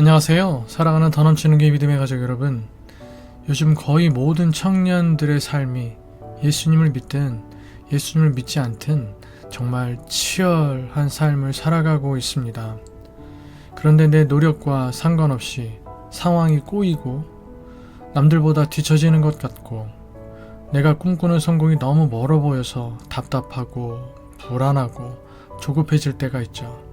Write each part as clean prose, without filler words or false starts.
안녕하세요. 사랑하는 더 넘치는 게 믿음의 가족 여러분. 요즘 거의 모든 청년들의 삶이 예수님을 믿든 예수님을 믿지 않든 정말 치열한 삶을 살아가고 있습니다. 그런데 내 노력과 상관없이 상황이 꼬이고 남들보다 뒤처지는 것 같고 내가 꿈꾸는 성공이 너무 멀어 보여서 답답하고 불안하고 조급해질 때가 있죠.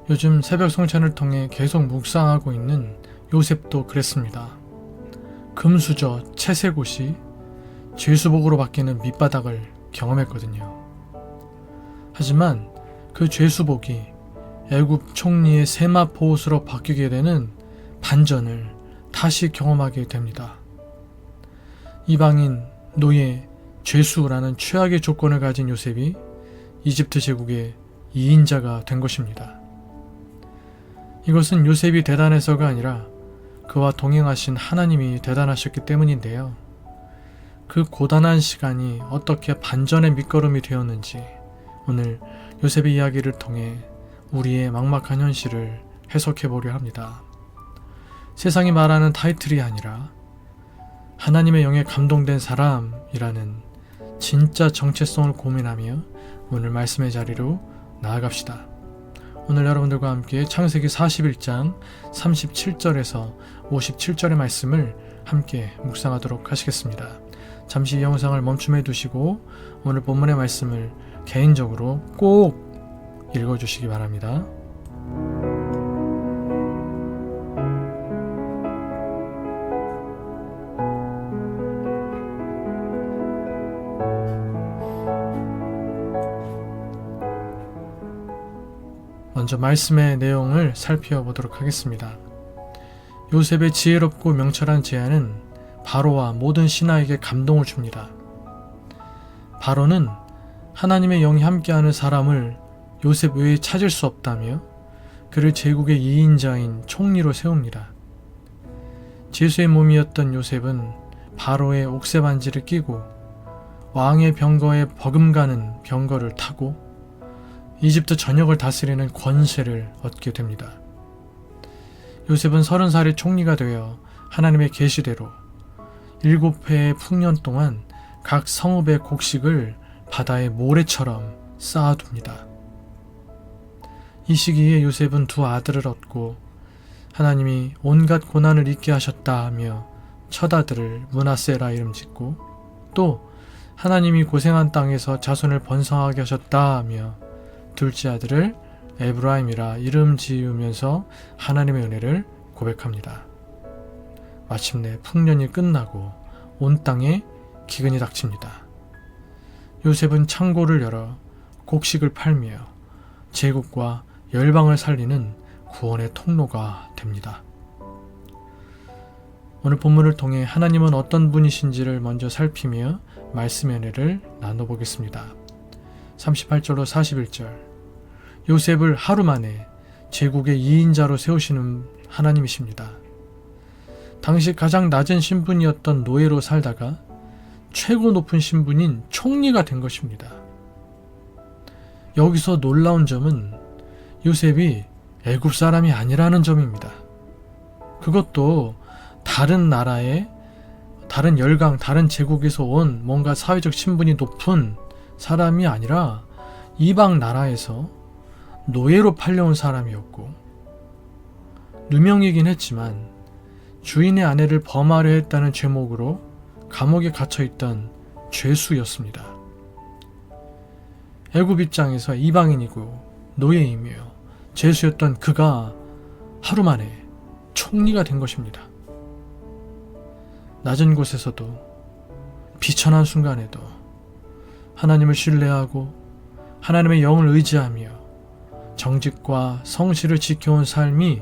요즘 새벽 성찬을 통해 계속 묵상하고 있는 요셉도 그랬습니다. 금수저 채색옷이 죄수복으로 바뀌는 밑바닥을 경험했거든요. 하지만 그 죄수복이 애굽 총리의 세마포 옷으로 바뀌게 되는 반전을 다시 경험하게 됩니다. 이방인, 노예, 죄수라는 최악의 조건을 가진 요셉이 이집트 제국의 2인자가 된 것입니다. 이것은 요셉이 대단해서가 아니라 그와 동행하신 하나님이 대단하셨기 때문인데요. 그 고단한 시간이 어떻게 반전의 밑거름이 되었는지 오늘 요셉의 이야기를 통해 우리의 막막한 현실을 해석해 보려 합니다. 세상이 말하는 타이틀이 아니라 하나님의 영에 감동된 사람이라는 진짜 정체성을 고민하며 오늘 말씀의 자리로 나아갑시다. 오늘 여러분들과 함께 창세기 41장 37절에서 57절의 말씀을 함께 묵상하도록 하시겠습니다. 잠시 이 영상을 멈춤해 두시고 오늘 본문의 말씀을 개인적으로 꼭 읽어주시기 바랍니다. 먼저 말씀의 내용을 살펴보도록 하겠습니다. 요셉의 지혜롭고 명철한 제안은 바로와 모든 신하에게 감동을 줍니다. 바로는 하나님의 영이 함께하는 사람을 요셉 외에 찾을 수 없다며 그를 제국의 2인자인 총리로 세웁니다. 제수의 몸이었던 요셉은 바로의 옥새 반지를 끼고 왕의 병거에 버금가는 병거를 타고 이집트 전역을 다스리는 권세를 얻게 됩니다. 요셉은 30살의 총리가 되어 하나님의 계시대로 7회의 풍년 동안 각 성읍의 곡식을 바다의 모래처럼 쌓아둡니다. 이 시기에 요셉은 2 아들을 얻고 하나님이 온갖 고난을 잊게 하셨다 하며 첫 아들을 므낫세라 이름 짓고 또 하나님이 고생한 땅에서 자손을 번성하게 하셨다 하며 둘째 아들을 에브라임이라 이름 지으면서 하나님의 은혜를 고백합니다. 마침내 풍년이 끝나고 온 땅에 기근이 닥칩니다. 요셉은 창고를 열어 곡식을 팔며 제국과 열방을 살리는 구원의 통로가 됩니다. 오늘 본문을 통해 하나님은 어떤 분이신지를 먼저 살피며 말씀의 은혜를 나눠보겠습니다. 38절로 41절 요셉을 하루 만에 제국의 2인자로 세우시는 하나님이십니다. 당시 가장 낮은 신분이었던 노예로 살다가 최고 높은 신분인 총리가 된 것입니다. 여기서 놀라운 점은 요셉이 애굽 사람이 아니라는 점입니다. 그것도 다른 나라의 다른 열강, 다른 제국에서 온 뭔가 사회적 신분이 높은 사람이 아니라 이방 나라에서 노예로 팔려온 사람이었고 누명이긴 했지만 주인의 아내를 범하려 했다는 죄목으로 감옥에 갇혀있던 죄수였습니다. 애굽 입장에서 이방인이고 노예이며 죄수였던 그가 하루 만에 총리가 된 것입니다. 낮은 곳에서도 비천한 순간에도 하나님을 신뢰하고 하나님의 영을 의지하며 정직과 성실을 지켜온 삶이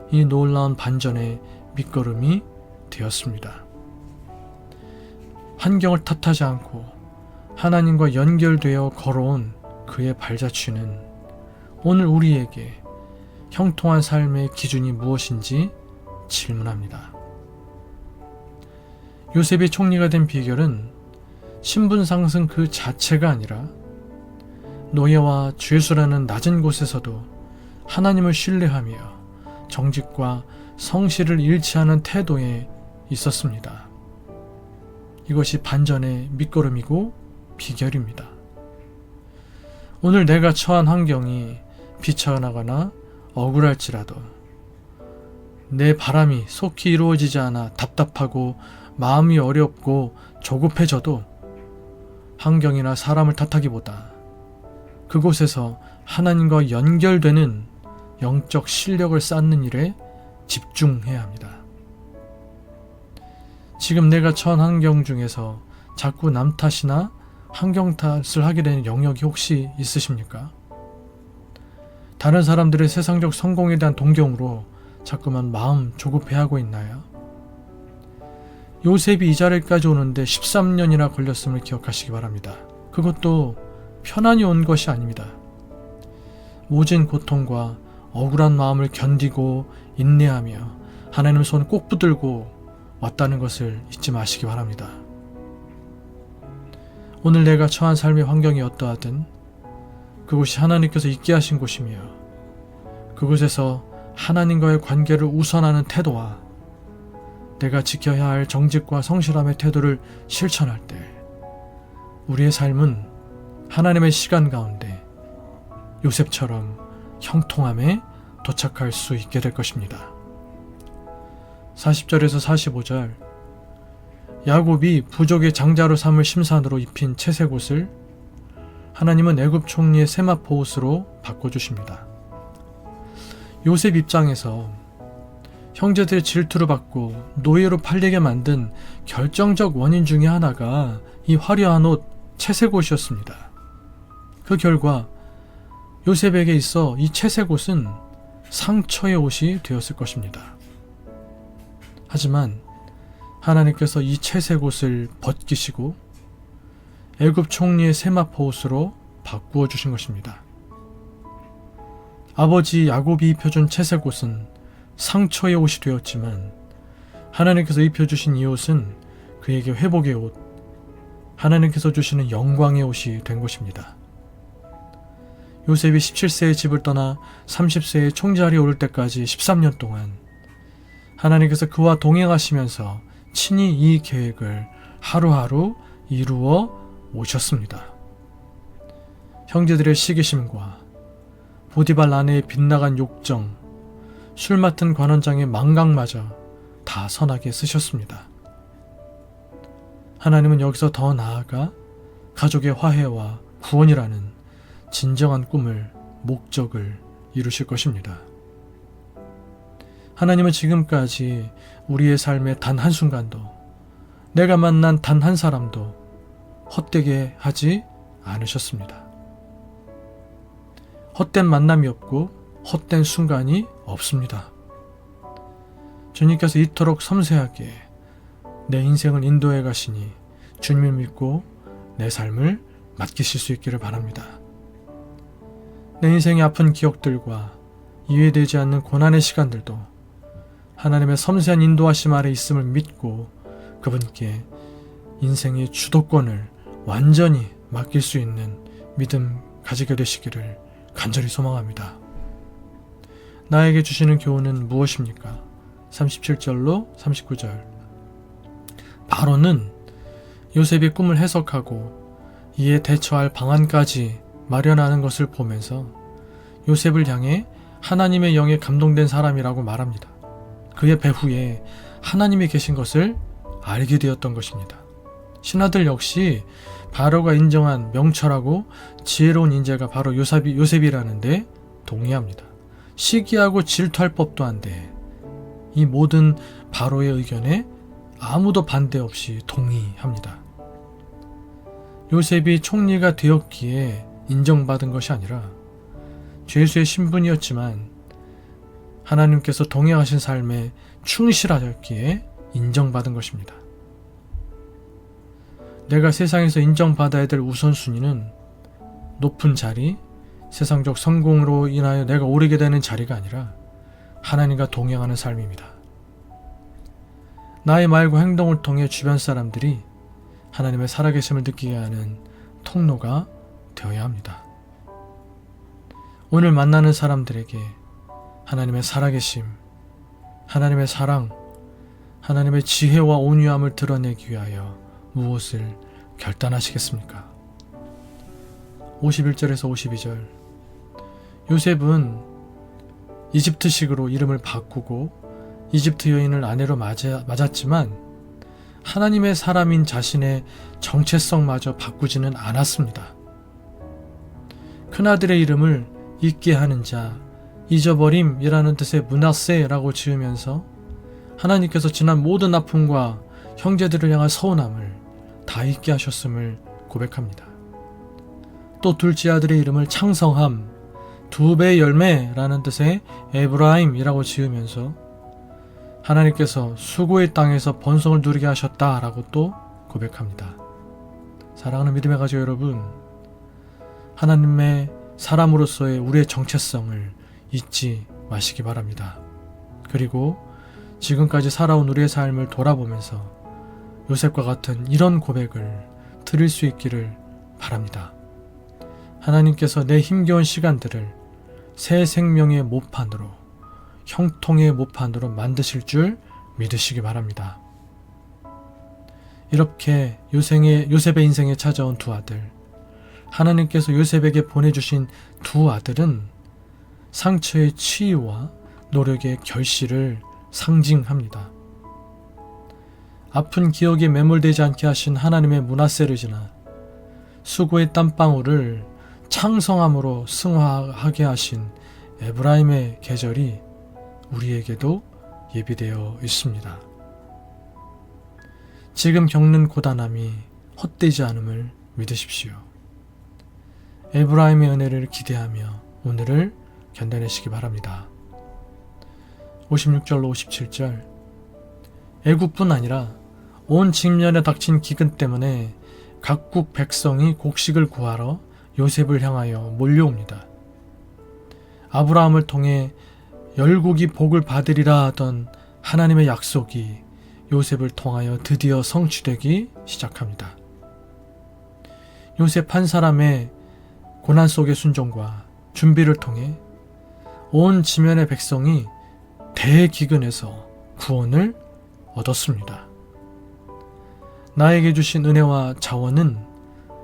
이 놀라운 반전의 밑거름이 되었습니다. 환경을 탓하지 않고 하나님과 연결되어 걸어온 그의 발자취는 오늘 우리에게 형통한 삶의 기준이 무엇인지 질문합니다. 요셉이 총리가 된 비결은 신분 상승 그 자체가 아니라 노예와 죄수라는 낮은 곳에서도 하나님을 신뢰하며 정직과 성실을 잃지 않은 태도에 있었습니다. 이것이 반전의 밑거름이고 비결입니다. 오늘 내가 처한 환경이 비천하거나 억울할지라도 내 바람이 속히 이루어지지 않아 답답하고 마음이 어렵고 조급해져도 환경이나 사람을 탓하기보다 그곳에서 하나님과 연결되는 영적 실력을 쌓는 일에 집중해야 합니다. 지금 내가 처한 환경 중에서 자꾸 남 탓이나 환경 탓을 하게 되는 영역이 혹시 있으십니까? 다른 사람들의 세상적 성공에 대한 동경으로 자꾸만 마음 조급해하고 있나요? 요셉이 이 자리까지 오는데 13년이나 걸렸음을 기억하시기 바랍니다. 그것도 편안히 온 것이 아닙니다. 모진 고통과 억울한 마음을 견디고 인내하며 하나님의 손을 꼭 붙들고 왔다는 것을 잊지 마시기 바랍니다. 오늘 내가 처한 삶의 환경이 어떠하든 그곳이 하나님께서 있게 하신 곳이며 그곳에서 하나님과의 관계를 우선하는 태도와 내가 지켜야 할 정직과 성실함의 태도를 실천할 때 우리의 삶은 하나님의 시간 가운데 요셉처럼 형통함에 도착할 수 있게 될 것입니다. 40절에서 45절 야곱이 부족의 장자로 삼을 심산으로 입힌 채색 옷을 하나님은 애굽 총리의 세마포 옷으로 바꿔주십니다. 요셉 입장에서 형제들의 질투를 받고 노예로 팔리게 만든 결정적 원인 중에 하나가 이 화려한 옷, 채색 옷이었습니다. 그 결과 요셉에게 있어 이 채색 옷은 상처의 옷이 되었을 것입니다. 하지만 하나님께서 이 채색 옷을 벗기시고 애굽 총리의 세마포 옷으로 바꾸어 주신 것입니다. 아버지 야곱이 입혀준 채색 옷은 상처의 옷이 되었지만 하나님께서 입혀주신 이 옷은 그에게 회복의 옷, 하나님께서 주시는 영광의 옷이 된 것입니다. 요셉이 17세에 집을 떠나 30세에 총자리에 오를 때까지 13년 동안 하나님께서 그와 동행하시면서 친히 이 계획을 하루하루 이루어 오셨습니다. 형제들의 시기심과 보디발 아내의 빗나간 욕정, 술 맡은 관원장의 망각마저 다 선하게 쓰셨습니다. 하나님은 여기서 더 나아가 가족의 화해와 구원이라는 진정한 꿈을, 목적을 이루실 것입니다. 하나님은 지금까지 우리의 삶의 단 한순간도, 내가 만난 단 한 사람도 헛되게 하지 않으셨습니다. 헛된 만남이 없고 헛된 순간이 없습니다. 주님께서 이토록 섬세하게 내 인생을 인도해 가시니 주님을 믿고 내 삶을 맡기실 수 있기를 바랍니다. 내 인생의 아픈 기억들과 이해되지 않는 고난의 시간들도 하나님의 섬세한 인도하심 아래 있음을 믿고 그분께 인생의 주도권을 완전히 맡길 수 있는 믿음 가지게 되시기를 간절히 소망합니다. 나에게 주시는 교훈은 무엇입니까? 37절로 39절. 바로는 요셉의 꿈을 해석하고 이에 대처할 방안까지 마련하는 것을 보면서 요셉을 향해 하나님의 영에 감동된 사람이라고 말합니다. 그의 배후에 하나님이 계신 것을 알게 되었던 것입니다. 신하들 역시 바로가 인정한 명철하고 지혜로운 인재가 바로 요셉이라는데 동의합니다. 시기하고 질투할 법도 한데 이 모든 바로의 의견에 아무도 반대 없이 동의합니다. 요셉이 총리가 되었기에 인정받은 것이 아니라 죄수의 신분이었지만 하나님께서 동행하신 삶에 충실하였기에 인정받은 것입니다. 내가 세상에서 인정받아야 될 우선순위는 높은 자리, 세상적 성공으로 인하여 내가 오르게 되는 자리가 아니라 하나님과 동행하는 삶입니다. 나의 말과 행동을 통해 주변 사람들이 하나님의 살아계심을 느끼게 하는 통로가 되어야 합니다. 오늘 만나는 사람들에게 하나님의 살아계심, 하나님의 사랑, 하나님의 지혜와 온유함을 드러내기 위하여 무엇을 결단하시겠습니까? 51절에서 52절. 요셉은 이집트식으로 이름을 바꾸고 이집트 여인을 아내로 맞았지만 하나님의 사람인 자신의 정체성마저 바꾸지는 않았습니다. 큰아들의 이름을 잊게 하는 자, 잊어버림이라는 뜻의 므낫세라고 지으면서 하나님께서 지난 모든 아픔과 형제들을 향한 서운함을 다 잊게 하셨음을 고백합니다. 또 둘째 아들의 이름을 창성함, 두 배의 열매라는 뜻의 에브라임이라고 지으면서 하나님께서 수고의 땅에서 번성을 누리게 하셨다라고 또 고백합니다. 사랑하는 믿음의 가족 여러분, 하나님의 사람으로서의 우리의 정체성을 잊지 마시기 바랍니다. 그리고 지금까지 살아온 우리의 삶을 돌아보면서 요셉과 같은 이런 고백을 드릴 수 있기를 바랍니다. 하나님께서 내 힘겨운 시간들을 새 생명의 모판으로, 형통의 모판으로 만드실 줄 믿으시기 바랍니다. 이렇게 요셉의 인생에 찾아온 두 아들, 하나님께서 요셉에게 보내주신 두 아들은 상처의 치유와 노력의 결실을 상징합니다. 아픈 기억에 매몰되지 않게 하신 하나님의 므낫세를 지나 수고의 땀방울을 창성함으로 승화하게 하신 에브라임의 계절이 우리에게도 예비되어 있습니다. 지금 겪는 고단함이 헛되지 않음을 믿으십시오. 에브라임의 은혜를 기대하며 오늘을 견뎌내시기 바랍니다. 56절로 57절. 애국뿐 아니라 온 직면에 닥친 기근 때문에 각국 백성이 곡식을 구하러 요셉을 향하여 몰려옵니다. 아브라함을 통해 열국이 복을 받으리라 하던 하나님의 약속이 요셉을 통하여 드디어 성취되기 시작합니다. 요셉 한 사람의 고난 속의 순종과 준비를 통해 온 지면의 백성이 대기근에서 구원을 얻었습니다. 나에게 주신 은혜와 자원은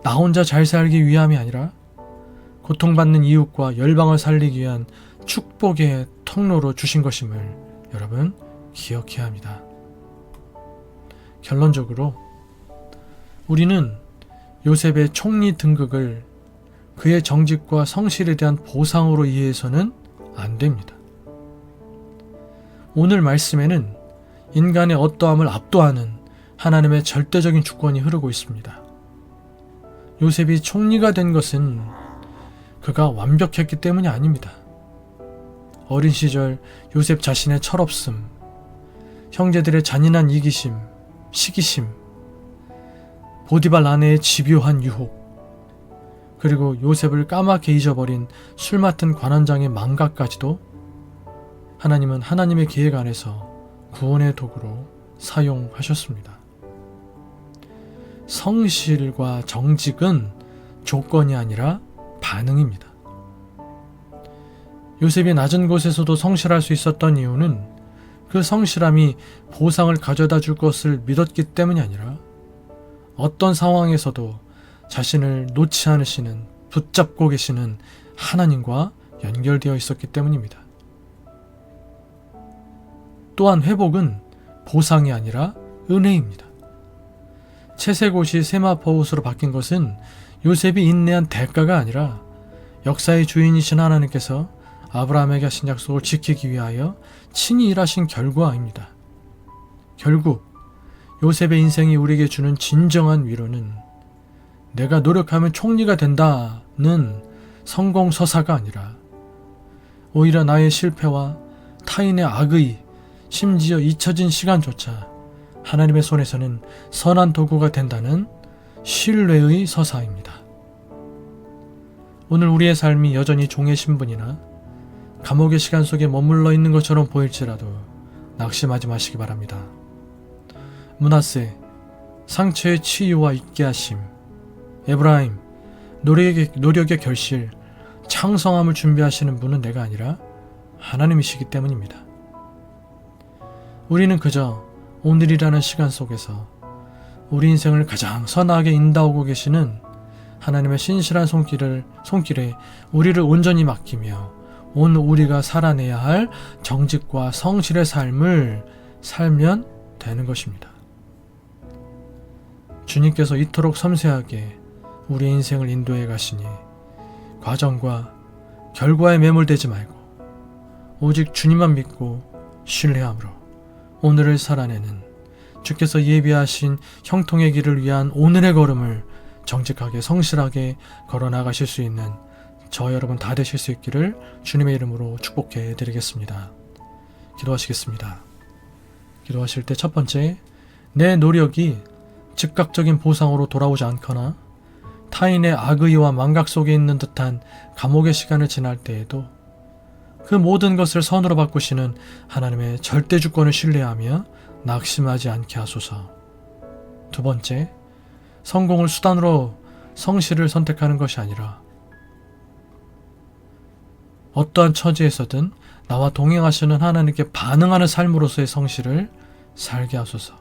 나 혼자 잘 살기 위함이 아니라 고통받는 이웃과 열방을 살리기 위한 축복의 통로로 주신 것임을 여러분 기억해야 합니다. 결론적으로 우리는 요셉의 총리 등극을 그의 정직과 성실에 대한 보상으로 이해해서는 안 됩니다. 오늘 말씀에는 인간의 어떠함을 압도하는 하나님의 절대적인 주권이 흐르고 있습니다. 요셉이 총리가 된 것은 그가 완벽했기 때문이 아닙니다. 어린 시절 요셉 자신의 철없음, 형제들의 잔인한 이기심, 시기심, 보디발 아내의 집요한 유혹, 그리고 요셉을 까맣게 잊어버린 술 맡은 관원장의 망각까지도 하나님은 하나님의 계획 안에서 구원의 도구로 사용하셨습니다. 성실과 정직은 조건이 아니라 반응입니다. 요셉이 낮은 곳에서도 성실할 수 있었던 이유는 그 성실함이 보상을 가져다 줄 것을 믿었기 때문이 아니라 어떤 상황에서도 자신을 놓지 않으시는, 붙잡고 계시는 하나님과 연결되어 있었기 때문입니다. 또한 회복은 보상이 아니라 은혜입니다. 채색 옷이 세마포 옷으로 바뀐 것은 요셉이 인내한 대가가 아니라 역사의 주인이신 하나님께서 아브라함에게 하신 약속을 지키기 위하여 친히 일하신 결과입니다. 결국 요셉의 인생이 우리에게 주는 진정한 위로는 내가 노력하면 총리가 된다는 성공서사가 아니라 오히려 나의 실패와 타인의 악의, 심지어 잊혀진 시간조차 하나님의 손에서는 선한 도구가 된다는 신뢰의 서사입니다. 오늘 우리의 삶이 여전히 종의 신분이나 감옥의 시간 속에 머물러 있는 것처럼 보일지라도 낙심하지 마시기 바랍니다. 므낫세, 상처의 치유와 잊게 하심, 에브라임, 노력의 결실, 창성함을 준비하시는 분은 내가 아니라 하나님이시기 때문입니다. 우리는 그저 오늘이라는 시간 속에서 우리 인생을 가장 선하게 인도하고 계시는 하나님의 신실한 손길에 우리를 온전히 맡기며 오늘 우리가 살아내야 할 정직과 성실의 삶을 살면 되는 것입니다. 주님께서 이토록 섬세하게 우리 인생을 인도해 가시니 과정과 결과에 매몰되지 말고 오직 주님만 믿고 신뢰함으로 오늘을 살아내는 주께서 예비하신 형통의 길을 위한 오늘의 걸음을 정직하게 성실하게 걸어나가실 수 있는 저 여러분 다 되실 수 있기를 주님의 이름으로 축복해 드리겠습니다. 기도하시겠습니다. 기도하실 때 첫 번째, 내 노력이 즉각적인 보상으로 돌아오지 않거나 타인의 악의와 망각 속에 있는 듯한 감옥의 시간을 지날 때에도 그 모든 것을 선으로 바꾸시는 하나님의 절대 주권을 신뢰하며 낙심하지 않게 하소서. 두 번째, 성공을 수단으로 성실을 선택하는 것이 아니라 어떠한 처지에서든 나와 동행하시는 하나님께 반응하는 삶으로서의 성실을 살게 하소서.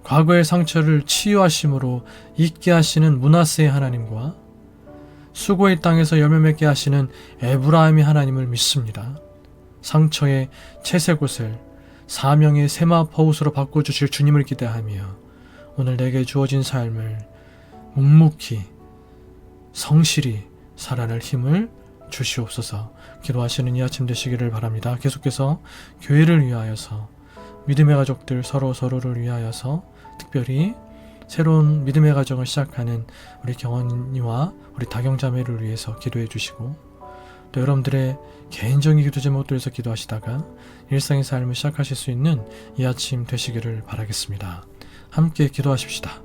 과거의 상처를 치유하심으로 잊게 하시는 므낫세의 하나님과 수고의 땅에서 열매 맺게 하시는 에브라임의 하나님을 믿습니다. 상처의 채색옷을 사명의 세마포옷으로 바꿔주실 주님을 기대하며 오늘 내게 주어진 삶을 묵묵히 성실히 살아낼 힘을 주시옵소서. 기도하시는 이 아침 되시기를 바랍니다. 계속해서 교회를 위하여서 믿음의 가족들 서로를 위하여서 특별히 새로운 믿음의 가정을 시작하는 우리 경원이와 우리 다경자매를 위해서 기도해 주시고 또 여러분들의 개인적인 기도 제목들에서 기도하시다가 일상의 삶을 시작하실 수 있는 이 아침 되시기를 바라겠습니다. 함께 기도하십시다.